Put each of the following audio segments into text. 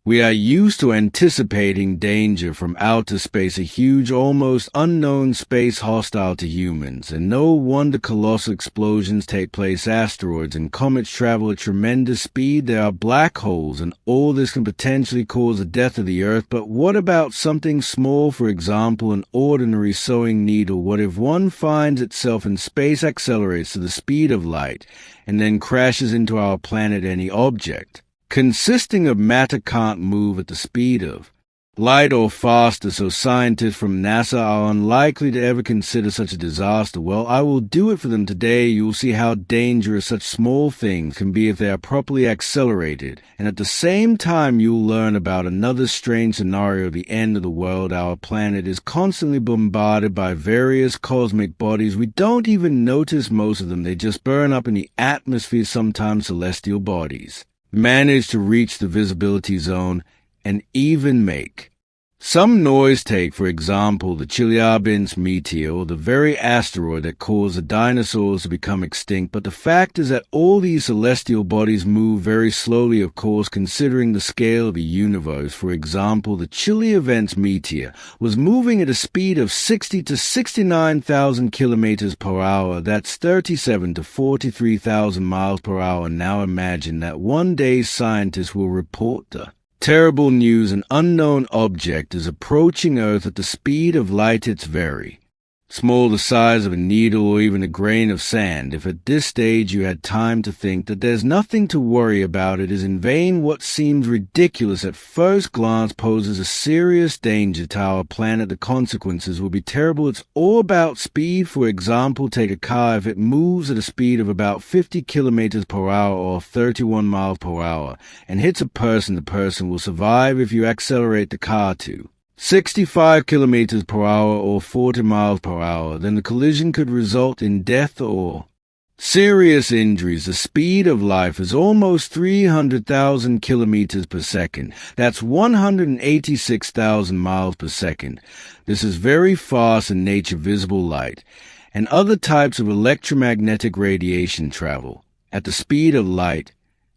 We are used to anticipating danger from outer space, a huge, almost unknown space hostile to humans, and no wonder colossal explosions take place. Asteroids and comets travel at tremendous speed. There are black holes, and all this can potentially cause the death of the Earth. But what about something small, for example, an ordinary sewing needle? What if one finds itself in space, accelerates to the speed of light, and then crashes into our planet? Any object consisting of matter can't move at the speed of light or faster, so scientists from NASA are unlikely to ever consider such a disaster. Well, I will do it for them today. You'll see how dangerous such small things can be if they are properly accelerated, and at the same time you'll learn about another strange scenario, the end of the world. Our planet is constantly bombarded by various cosmic bodies. We don't even notice most of them. They just burn up in the atmosphere. Sometimes celestial bodies manage to reach the visibility zone and even make some noise. Take, for example, the Chelyabinsk meteor, or the very asteroid that caused the dinosaurs to become extinct. But the fact is that all these celestial bodies move very slowly, of course, considering the scale of the universe. For example, the Chelyabinsk meteor was moving at a speed of 60 to 69,000 kilometers per hour. That's 37 to 43,000 miles per hour. Now imagine that one day scientists will report the terrible news: an unknown object is approaching Earth at the speed of light. It's very small, the size of a needle or even a grain of sand. If at this stage you had time to think that there's nothing to worry about, it is in vain. What seems ridiculous at first glance poses a serious danger to our planet. The consequences will be terrible. It's all about speed. For example, take a car. If it moves at a speed of about 50 kilometers per hour or 31 miles per hour and hits a person, the person will survive. If you accelerate the car to 65 kilometers per hour or 40 miles per hour, then the collision could result in death or serious injuries. The speed of light is almost 300,000 kilometers per second. That's 186,000 miles per second. This is very fast in nature. Visible light and other types of electromagnetic radiation travel at the speed of light,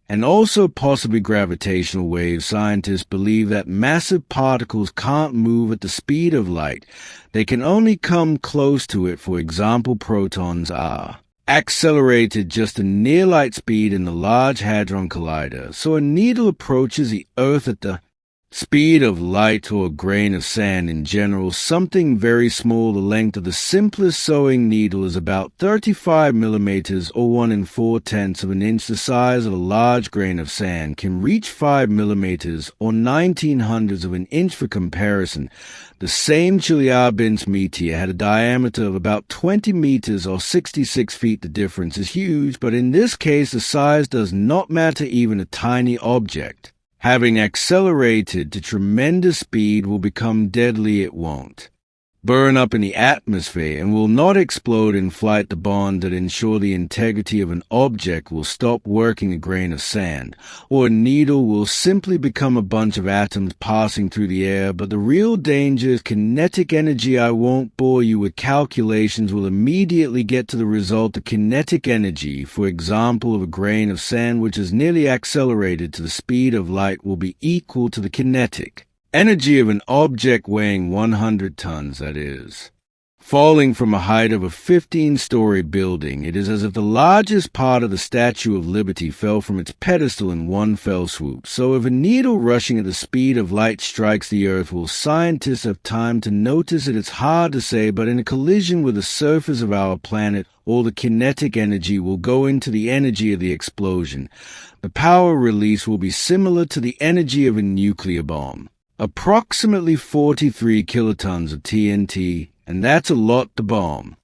and also possibly gravitational waves. Scientists believe that massive particles can't move at the speed of light. They can only come close to it. For example, protons are accelerated just to near light speed in the Large Hadron Collider. So a needle approaches the Earth at the speed of light, or a grain of sand in general, something very small. The length of the simplest sewing needle is about 35 millimeters, or 1 4/10 of an inch. The size of a large grain of sand can reach 5 millimeters, or 19/100 of an inch. For comparison, the same Chelyabinsk meteor had a diameter of about 20 meters, or 66 feet. The difference is huge, but in this case the size does not matter. Even a tiny object, having accelerated to tremendous speed, will become deadly. It won't burn up in the atmosphere and will not explode in flight. The bond that ensures the integrity of an object will stop working. A grain of sand or a needle will simply become a bunch of atoms passing through the air. But the real danger is kinetic energy. I won't bore you with calculations. We'll immediately get to the result. The kinetic energy, for example, of a grain of sand which is nearly accelerated to the speed of light will be equal to the kinetic energy of an object weighing 100 tons, that is, falling from a height of a 15-story building. It is as if the largest part of the Statue of Liberty fell from its pedestal in one fell swoop. So if a needle rushing at the speed of light strikes the Earth, will scientists have time to notice it? It's hard to say, but in a collision with the surface of our planet, all the kinetic energy will go into the energy of the explosion. The power release will be similar to the energy of a nuclear bomb, approximately 43 kilotons of TNT, and that's a lot to bomb.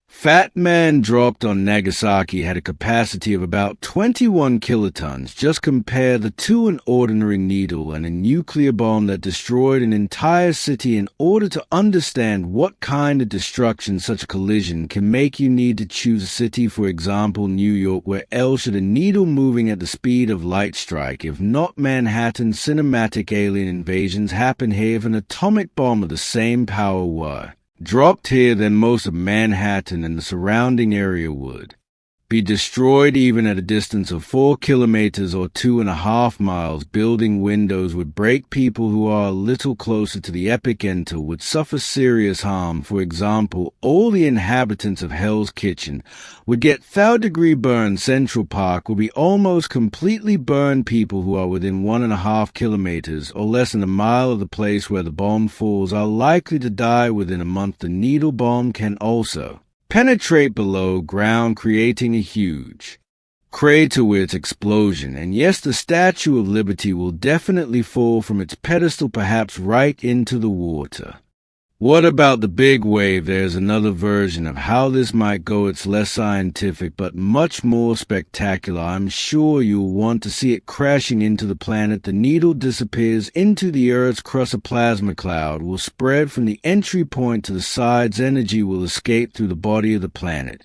Fat Man dropped on Nagasaki had a capacity of about 21 kilotons. Just compare the two: an ordinary needle and a nuclear bomb that destroyed an entire city. In order to understand what kind of destruction such a collision can make, you need to choose a city, for example New York. Where else should a needle moving at the speed of light strike if not Manhattan? Cinematic alien invasions happen here. If an atomic bomb of the same power were dropped here, then most of Manhattan and the surrounding area would be destroyed even at a distance of 4 kilometers or 2.5 miles. Building windows would break. People who are a little closer to the epicenter would suffer serious harm. For example, all the inhabitants of Hell's Kitchen would get third-degree burns. Central Park will be almost completely burned. People who are within 1.5 kilometers or less than a mile of the place where the bomb falls are likely to die within a month. The needle bomb can also penetrate below ground, creating a huge crater with its explosion. And yes, the Statue of Liberty will definitely fall from its pedestal, perhaps right into the water. What about the big wave? There's another version of how this might go. It's less scientific, but much more spectacular. I'm sure you'll want to see it crashing into the planet. The needle disappears into the Earth's crust. A plasma cloud will spread from the entry point to the sides. Energy will escape through the body of the planet,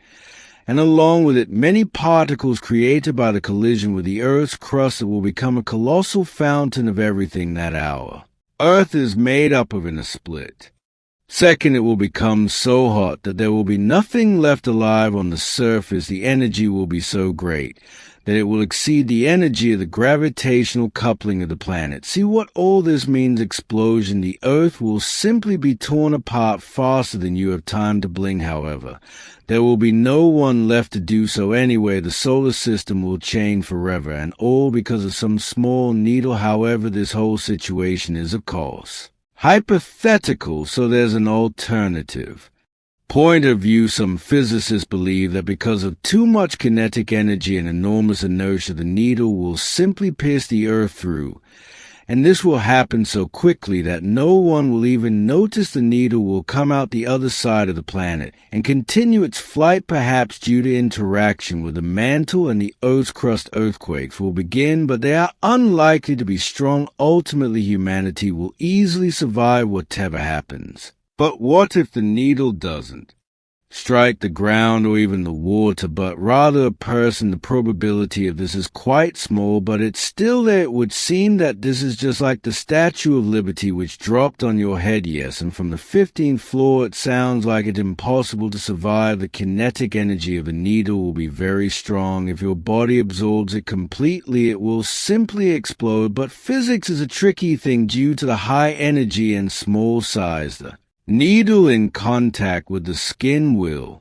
and along with it, many particles created by the collision with the Earth's crust that will become a colossal fountain of everything that our Earth is made up of in a split second. It will become so hot that there will be nothing left alive on the surface. The energy will be so great that it will exceed the energy of the gravitational coupling of the planet. See what all this means? Explosion. The Earth will simply be torn apart faster than you have time to blink. However, there will be no one left to do so anyway. The solar system will change forever, and all because of some small needle. However, this whole situation is, of course, hypothetical, so there's an alternative point of view. Some physicists believe that because of too much kinetic energy and enormous inertia, the needle will simply pierce the Earth through, and this will happen so quickly that no one will even notice. The needle will come out the other side of the planet and continue its flight, perhaps due to interaction with the mantle and the Earth's crust. Earthquakes will begin, but they are unlikely to be strong. Ultimately, humanity will easily survive whatever happens. But what if the needle doesn't strike the ground or even the water, but rather a person? The probability of this is quite small, but it's still there. It would seem that this is just like the Statue of Liberty, which dropped on your head. Yes, and from the 15th floor. It sounds like it's impossible to survive. The kinetic energy of a needle will be very strong. If your body absorbs it completely, it will simply explode. But physics is a tricky thing due to the high energy and small size. The needle in contact with the skin will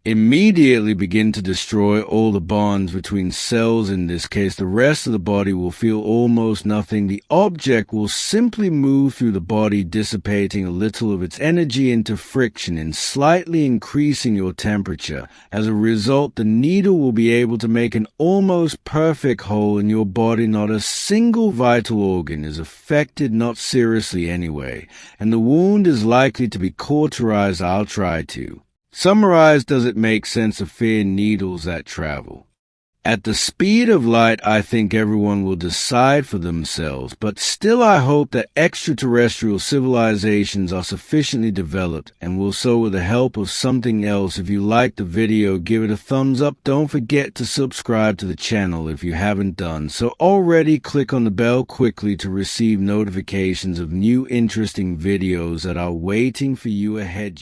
immediately begin to destroy all the bonds between cells. In this case, the rest of the body will feel almost nothing. The object will simply move through the body, dissipating a little of its energy into friction and slightly increasing your temperature. As a result, the needle will be able to make an almost perfect hole in your body. Not a single vital organ is affected, not seriously anyway, and the wound is likely to be cauterized. I'll try to summarize. Does it make sense? Of fear needles that travel at the speed of light? I think everyone will decide for themselves, but still I hope that extraterrestrial civilizations are sufficiently developed and will so with the help of something else. If you liked the video, give it a thumbs up. Don't forget to subscribe to the channel if you haven't done so already. Click on the bell quickly to receive notifications of new interesting videos that are waiting for you ahead.